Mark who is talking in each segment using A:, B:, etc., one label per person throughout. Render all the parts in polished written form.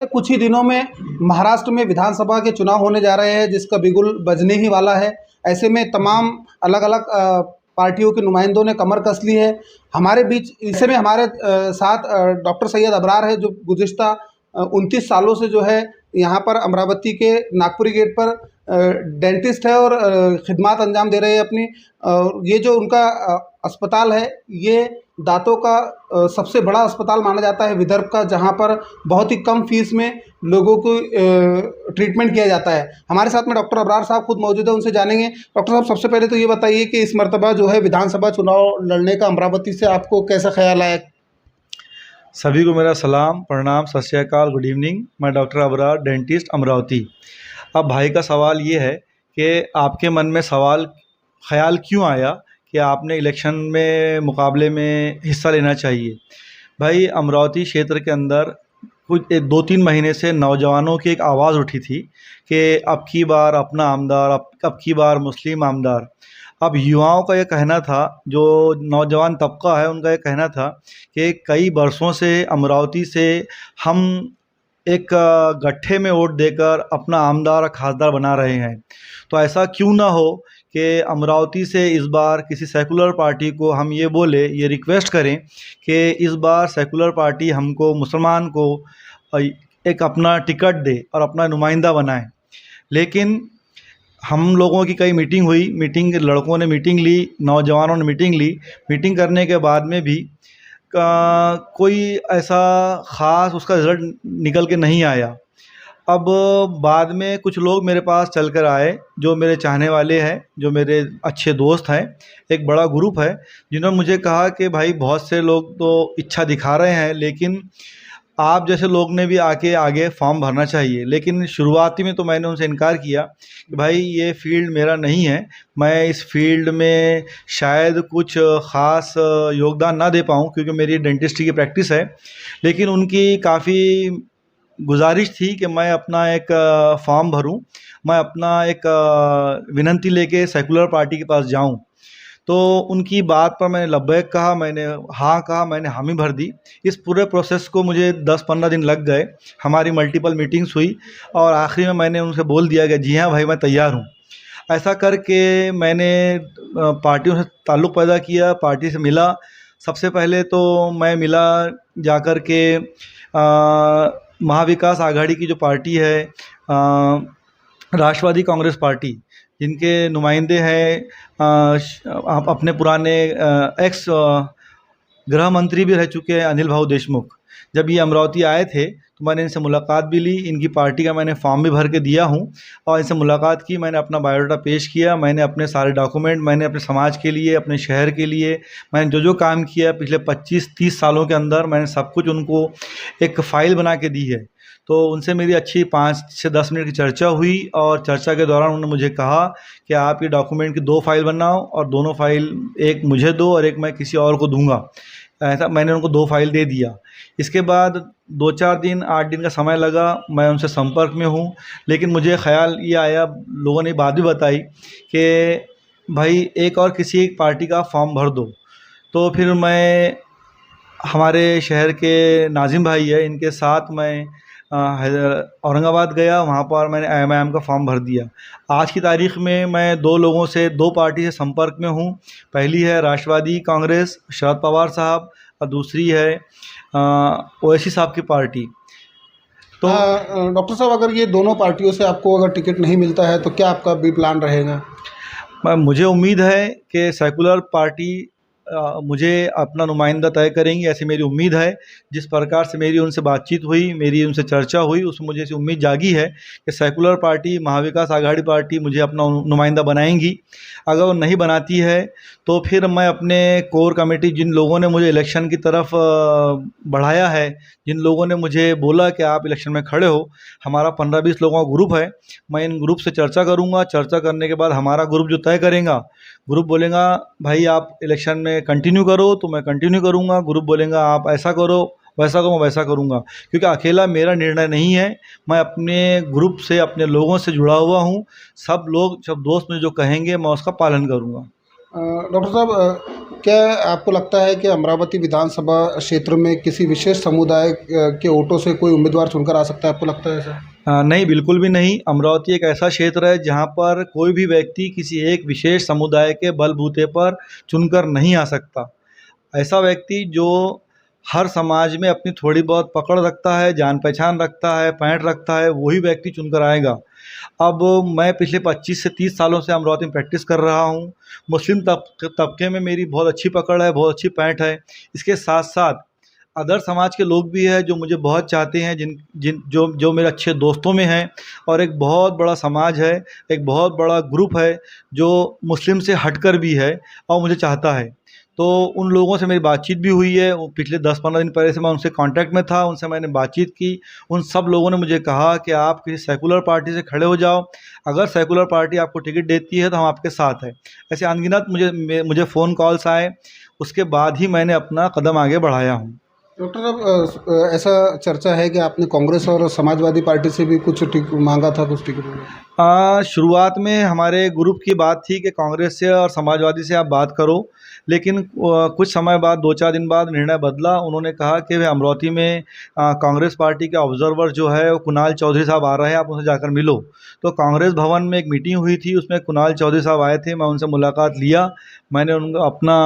A: कुछ ही दिनों में महाराष्ट्र में विधानसभा के चुनाव होने जा रहे हैं, जिसका बिगुल बजने ही वाला है। ऐसे में तमाम अलग अलग पार्टियों के नुमाइंदों ने कमर कस ली है। हमारे बीच ऐसे में हमारे साथ डॉक्टर सैयद अबरार है, जो गुज़िश्ता 29 सालों से जो है यहाँ पर अमरावती के नागपुरी गेट पर डेंटिस्ट है और खिदमात अंजाम दे रहे हैं अपनी। ये जो उनका अस्पताल है, ये दांतों का सबसे बड़ा अस्पताल माना जाता है विदर्भ का, जहाँ पर बहुत ही कम फीस में लोगों को ट्रीटमेंट किया जाता है। हमारे साथ में डॉक्टर अबरार साहब खुद मौजूद है, उनसे जानेंगे। डॉक्टर साहब, सबसे पहले तो ये बताइए कि इस मर्तबा जो है विधानसभा चुनाव लड़ने का अमरावती से आपको कैसा ख्याल आया?
B: सभी को मेरा सलाम, प्रणाम, सत श्री अकाल, गुड इवनिंग। मैं डॉक्टर अबरार, डेंटिस्ट, अमरावती। अब भाई का सवाल ये है कि आपके मन में ख्याल क्यों आया कि आपने इलेक्शन में मुकाबले में हिस्सा लेना चाहिए। भाई, अमरावती क्षेत्र के अंदर कुछ 2-3 महीने से नौजवानों की एक आवाज़ उठी थी कि अब की बार अपना आमदार, अब की बार मुस्लिम आमदार। अब युवाओं का ये कहना था, जो नौजवान तबका है उनका ये कहना था कि कई बरसों से अमरावती से हम एक गट्ठे में वोट देकर अपना आमदार और खासदार बना रहे हैं, तो ऐसा क्यों ना हो कि अमरावती से इस बार किसी सेकुलर पार्टी को हम ये बोले, ये रिक्वेस्ट करें कि इस बार सेकुलर पार्टी हमको, मुसलमान को एक अपना टिकट दे और अपना नुमाइंदा बनाए। लेकिन हम लोगों की कई मीटिंग हुई, लड़कों ने मीटिंग ली, नौजवानों ने मीटिंग ली। मीटिंग करने के बाद में भी कोई ऐसा ख़ास उसका रिज़ल्ट निकल के नहीं आया। अब बाद में कुछ लोग मेरे पास चल कर आए, जो मेरे चाहने वाले हैं, जो मेरे अच्छे दोस्त हैं। एक बड़ा ग्रुप है जिन्होंने मुझे कहा कि भाई, बहुत से लोग तो इच्छा दिखा रहे हैं, लेकिन आप जैसे लोग ने भी आगे फॉर्म भरना चाहिए। लेकिन शुरुआती में तो मैंने उनसे इनकार किया कि भाई, ये फ़ील्ड मेरा नहीं है, मैं इस फील्ड में शायद कुछ ख़ास योगदान ना दे पाऊँ, क्योंकि मेरी डेंटिस्ट्री की प्रैक्टिस है। लेकिन उनकी काफ़ी गुजारिश थी कि मैं अपना एक फॉर्म भरूं, मैं अपना एक विनंती लेके सेकुलर पार्टी के पास जाऊं। तो उनकी बात पर मैंने लब्बैक कहा, मैंने हाँ कहा, मैंने हामी भर दी। इस पूरे प्रोसेस को मुझे 10-15 दिन लग गए। हमारी मल्टीपल मीटिंग्स हुई और आखिरी में मैंने उनसे बोल दिया कि जी हाँ भाई, मैं तैयार हूँ। ऐसा करके मैंने पार्टियों से ताल्लुक़ पैदा किया, पार्टी से मिला। सबसे पहले तो मैं मिला जाकर के महाविकास आघाड़ी की जो पार्टी है, राष्ट्रवादी कांग्रेस पार्टी, जिनके नुमाइंदे हैं अपने पुराने एक्स गृह मंत्री भी रह चुके हैं अनिल भाऊ देशमुख। जब ये अमरावती आए थे तो मैंने इनसे मुलाकात भी ली, इनकी पार्टी का मैंने फॉर्म भी भर के दिया हूँ और इनसे मुलाकात की। मैंने अपना बायोडाटा पेश किया, मैंने अपने सारे डॉक्यूमेंट, मैंने अपने समाज के लिए, अपने शहर के लिए मैंने जो जो काम किया पिछले 25-30 सालों के अंदर, मैंने सब कुछ उनको एक फ़ाइल बना के दी है। तो उनसे मेरी अच्छी 5 से 10 मिनट की चर्चा हुई और चर्चा के दौरान उन्होंने मुझे कहा कि आप ये डॉक्यूमेंट की 2 फाइल बनाओ और दोनों फाइल, एक मुझे दो और एक मैं किसी और को दूंगा। ऐसा मैंने उनको 2 फाइल दे दिया। इसके बाद 2-4 दिन, 8 दिन का समय लगा, मैं उनसे संपर्क में हूँ। लेकिन मुझे ख़्याल ये आया, लोगों ने बात भी बताई कि भाई, एक और किसी एक पार्टी का फॉर्म भर दो। तो फिर मैं हमारे शहर के नाजिम भाई है, इनके साथ मैं औरंगाबाद गया। वहाँ पर मैंने IIM का फॉर्म भर दिया। आज की तारीख़ में मैं 2 लोगों से, 2 पार्टी से संपर्क में हूँ। पहली है राष्ट्रवादी कांग्रेस, शरद पवार साहब, और दूसरी है ओवैसी साहब की पार्टी। तो
A: डॉक्टर साहब, अगर ये दोनों पार्टियों से आपको अगर टिकट नहीं मिलता है तो क्या आपका बी प्लान रहेगा?
B: मुझे उम्मीद है कि सेकुलर पार्टी मुझे अपना नुमाइंदा तय करेंगी, ऐसी मेरी उम्मीद है। जिस प्रकार से मेरी उनसे बातचीत हुई, मेरी उनसे चर्चा हुई, उसमें मुझे ऐसी उम्मीद जागी है कि secular party, Maha Vikas Aghadi party मुझे अपना नुमाइंदा बनाएंगी। अगर वो नहीं बनाती है तो फिर मैं अपने कोर कमेटी, जिन लोगों ने मुझे इलेक्शन की तरफ बढ़ाया है, जिन लोगों ने मुझे बोला कि आप इलेक्शन में खड़े हो, हमारा 15-20 लोगों का ग्रुप है। मैं इन ग्रुप से चर्चा करूँगा। चर्चा करने के बाद हमारा ग्रुप जो तय करेगा, ग्रुप बोलेगा भाई आप इलेक्शन में कंटिन्यू करो तो मैं कंटिन्यू करूँगा, ग्रुप बोलेगा आप ऐसा करो, वैसा करो, मैं वैसा करूँगा। क्योंकि अकेला मेरा निर्णय नहीं है, मैं अपने ग्रुप से, अपने लोगों से जुड़ा हुआ हूँ। सब लोग, सब दोस्त मुझे जो कहेंगे मैं उसका पालन करूँगा।
A: डॉक्टर साहब, क्या आपको लगता है कि अमरावती विधानसभा क्षेत्र में किसी विशेष समुदाय के वोटों से कोई उम्मीदवार चुनकर आ सकता है, आपको लगता है ऐसा?
B: नहीं, बिल्कुल भी नहीं। अमरावती एक ऐसा क्षेत्र है जहाँ पर कोई भी व्यक्ति किसी एक विशेष समुदाय के बलबूते पर चुनकर नहीं आ सकता। ऐसा व्यक्ति जो हर समाज में अपनी थोड़ी बहुत पकड़ रखता है, जान पहचान रखता है, पैंठ रखता है, वही व्यक्ति चुनकर आएगा। अब मैं पिछले 25 से 30 सालों से अमरावती में प्रैक्टिस कर रहा हूँ। मुस्लिम तबके में मेरी बहुत अच्छी पकड़ है, बहुत अच्छी पैंठ है। इसके साथ-साथ अदर समाज के लोग भी हैं जो मुझे बहुत चाहते हैं, जिन जिन जो जो मेरे अच्छे दोस्तों में हैं, और एक बहुत बड़ा समाज है, एक बहुत बड़ा ग्रुप है जो मुस्लिम से हटकर भी है और मुझे चाहता है। तो उन लोगों से मेरी बातचीत भी हुई है। वो पिछले 10-15 दिन पहले से मैं उनसे कांटेक्ट में था, उनसे मैंने बातचीत की। उन सब लोगों ने मुझे कहा कि आप किसी सेकुलर पार्टी से खड़े हो जाओ, अगर सेकुलर पार्टी आपको टिकट देती है तो हम आपके साथ हैं। ऐसे अनगिनत मुझे फ़ोन कॉल्स आए, उसके बाद ही मैंने अपना कदम आगे बढ़ाया हूँ।
A: डॉक्टर, अब ऐसा चर्चा है कि आपने कांग्रेस और समाजवादी पार्टी से भी कुछ मांगा था, कुछ टिकट वगैरह?
B: शुरुआत में हमारे ग्रुप की बात थी कि कांग्रेस से और समाजवादी से आप बात करो, लेकिन कुछ समय बाद 2-4 दिन बाद निर्णय बदला। उन्होंने कहा कि भाई अमरावती में कांग्रेस पार्टी के ऑब्ज़र्वर जो है वो कुणाल चौधरी साहब आ रहे हैं, आप उनसे जाकर मिलो। तो कांग्रेस भवन में एक मीटिंग हुई थी, उसमें कुणाल चौधरी साहब आए थे, मैं उनसे मुलाकात लिया। मैंने उनको अपना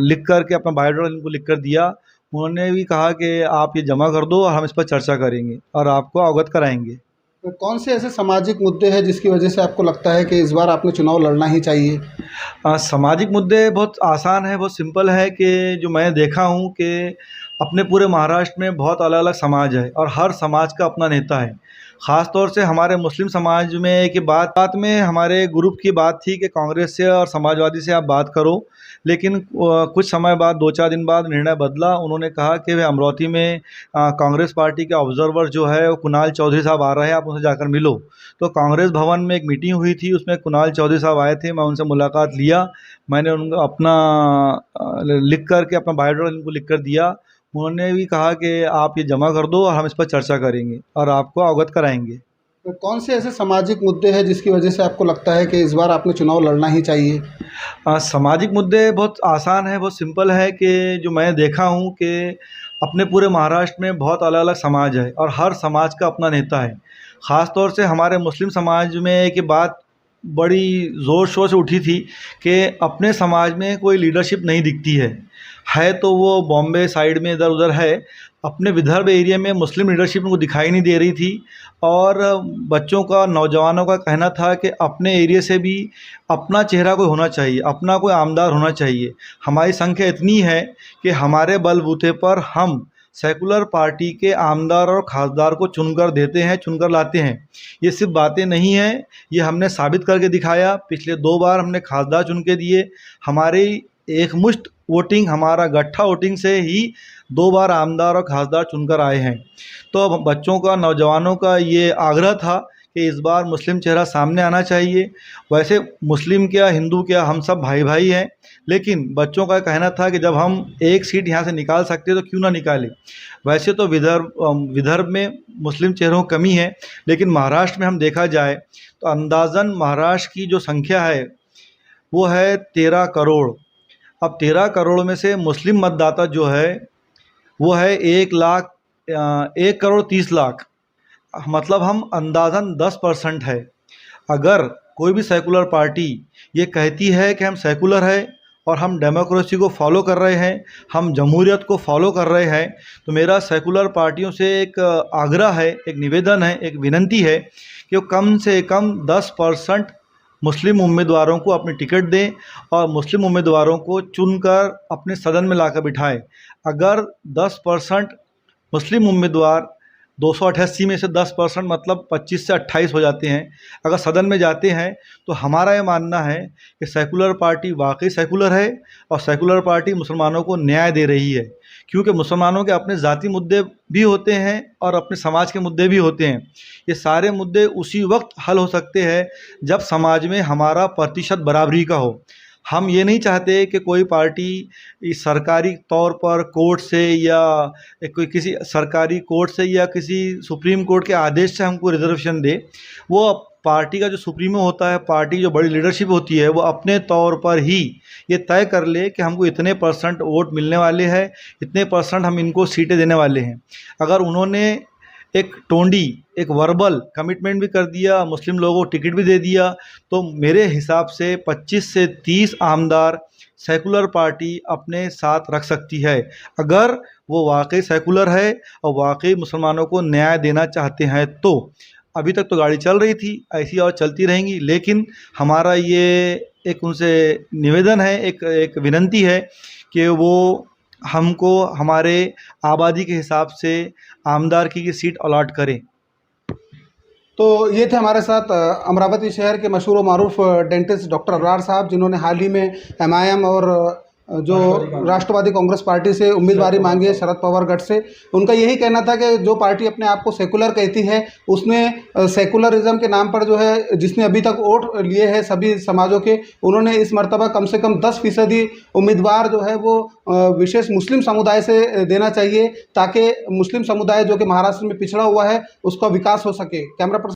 B: लिख कर के अपना बायोडाटा उनको लिख कर दिया। उन्होंने भी कहा कि आप ये जमा कर दो और हम इस पर चर्चा करेंगे और आपको अवगत कराएंगे।
A: तो कौन से ऐसे सामाजिक मुद्दे हैं जिसकी वजह से आपको लगता है कि इस बार आपने चुनाव लड़ना ही चाहिए?
B: सामाजिक मुद्दे बहुत आसान है, बहुत सिंपल है कि जो मैंने देखा हूँ कि अपने पूरे महाराष्ट्र में बहुत अलग-अलग समाज है और हर समाज का अपना नेता है। ख़ास तौर से हमारे मुस्लिम समाज में की बात में हमारे ग्रुप की बात थी कि कांग्रेस से और समाजवादी से आप बात करो, लेकिन कुछ समय बाद 2-4 दिन बाद निर्णय बदला। उन्होंने कहा कि भाई अमरावती में कांग्रेस पार्टी के ऑब्ज़र्वर जो है वो कुणाल चौधरी साहब आ रहे हैं, आप उनसे जाकर मिलो। तो कांग्रेस भवन में एक मीटिंग हुई थी, उसमें कुणाल चौधरी साहब आए थे, मैं उनसे मुलाकात लिया। मैंने उनको अपना लिख कर के अपना बायोडाटा उनको लिख कर दिया। उन्होंने भी कहा कि आप ये जमा कर दो और हम इस पर चर्चा करेंगे और आपको अवगत कराएंगे।
A: तो कौन से ऐसे सामाजिक मुद्दे हैं जिसकी वजह से आपको लगता है कि इस बार आपने चुनाव लड़ना ही चाहिए?
B: सामाजिक मुद्दे बहुत आसान है, बहुत सिंपल है कि जो मैंने देखा हूँ कि अपने पूरे महाराष्ट्र में बहुत अलग-अलग समाज है और हर समाज का अपना नेता है। ख़ास तौर से हमारे मुस्लिम समाज में की बात बड़ी ज़ोर-शोर से उठी थी कि अपने समाज में कोई लीडरशिप नहीं दिखती है तो वो बॉम्बे साइड में इधर-उधर है। अपने विदर्भ एरिया में मुस्लिम लीडरशिप उनको दिखाई नहीं दे रही थी और बच्चों का, नौजवानों का कहना था कि अपने एरिया से भी अपना चेहरा कोई होना चाहिए, अपना कोई आमदार होना चाहिए। हमारी संख्या इतनी है कि हमारे बलबूते पर हम सेकुलर पार्टी के आमदार और खासदार को चुनकर देते हैं, चुनकर लाते हैं। ये सिर्फ बातें नहीं हैं, ये हमने साबित करके दिखाया। पिछले 2 बार हमने खासदार चुन के दिए। हमारी एकमुश्त वोटिंग, हमारा गट्ठा वोटिंग से ही 2 बार आमदार और खासदार चुनकर आए हैं। तो अब बच्चों का, नौजवानों का ये आग्रह था कि इस बार मुस्लिम चेहरा सामने आना चाहिए। वैसे मुस्लिम क्या, हिंदू क्या, हम सब भाई-भाई हैं, लेकिन बच्चों का कहना था कि जब हम एक सीट यहाँ से निकाल सकते हैं तो क्यों ना निकालें। वैसे तो विदर्भ में मुस्लिम चेहरों की कमी है, लेकिन महाराष्ट्र में हम देखा जाए तो अंदाज़न महाराष्ट्र की जो संख्या है वो है 13 करोड़। अब 13 करोड़ में से मुस्लिम मतदाता जो है वो है 1 करोड़ 30 लाख, मतलब हम अंदाज़न 10% है। अगर कोई भी सेकुलर पार्टी ये कहती है कि हम सेकुलर है और हम डेमोक्रेसी को फॉलो कर रहे हैं, हम जमहूरियत को फॉलो कर रहे हैं, तो मेरा सेकुलर पार्टियों से एक आग्रह है, एक निवेदन है, एक विनंती है कि वो कम से कम 10% मुस्लिम उम्मीदवारों को अपनी टिकट दें और मुस्लिम उम्मीदवारों को चुनकर अपने सदन में लाकर बिठाएं। अगर 10% मुस्लिम उम्मीदवार 288 में से 10% मतलब 25 से 28 हो जाते हैं, अगर सदन में जाते हैं, तो हमारा ये मानना है कि सेकुलर पार्टी वाकई सेकुलर है और सेकुलर पार्टी मुसलमानों को न्याय दे रही है। क्योंकि मुसलमानों के अपने ज़ाती मुद्दे भी होते हैं और अपने समाज के मुद्दे भी होते हैं। ये सारे मुद्दे उसी वक्त हल हो सकते हैं जब समाज में हमारा प्रतिशत बराबरी का हो। हम ये नहीं चाहते कि कोई पार्टी इस सरकारी तौर पर कोर्ट से या कोई किसी सरकारी कोर्ट से या किसी सुप्रीम कोर्ट के आदेश से हमको रिजर्वेशन दे। वो पार्टी का जो सुप्रीमो होता है, पार्टी की जो बड़ी लीडरशिप होती है, वो अपने तौर पर ही ये तय कर ले कि हमको इतने % वोट मिलने वाले हैं, इतने % हम इनको सीटें देने वाले हैं। अगर उन्होंने एक टोंडी, एक वर्बल कमिटमेंट भी कर दिया, मुस्लिम लोगों को टिकट भी दे दिया, तो मेरे हिसाब से 25 से 30 आमदार सेकुलर पार्टी अपने साथ रख सकती है, अगर वो वाकई सेकुलर है और वाकई मुसलमानों को न्याय देना चाहते हैं तो। अभी तक तो गाड़ी चल रही थी, ऐसी और चलती रहेंगी, लेकिन हमारा ये एक उनसे निवेदन है, एक विनती है कि वो हमको हमारे आबादी के हिसाब से आमदार की सीट अलॉट करें।
A: तो ये थे हमारे साथ अमरावती शहर के मशहूर व मारूफ डेंटिस्ट डॉक्टर अबरार साहब, जिन्होंने हाल ही में MIM और जो राष्ट्रवादी कांग्रेस पार्टी से उम्मीदवारी मांगी है, शरद पवार गढ़ से। उनका यही कहना था कि जो पार्टी अपने आप को सेकुलर कहती है, उसने सेकुलरिज्म के नाम पर जो है, जिसने अभी तक वोट लिए हैं सभी समाजों के, उन्होंने इस मर्तबा कम से कम 10% उम्मीदवार जो है वो विशेष मुस्लिम समुदाय से देना चाहिए, ताकि मुस्लिम समुदाय जो कि महाराष्ट्र में पिछड़ा हुआ है, उसका विकास हो सके। Camera person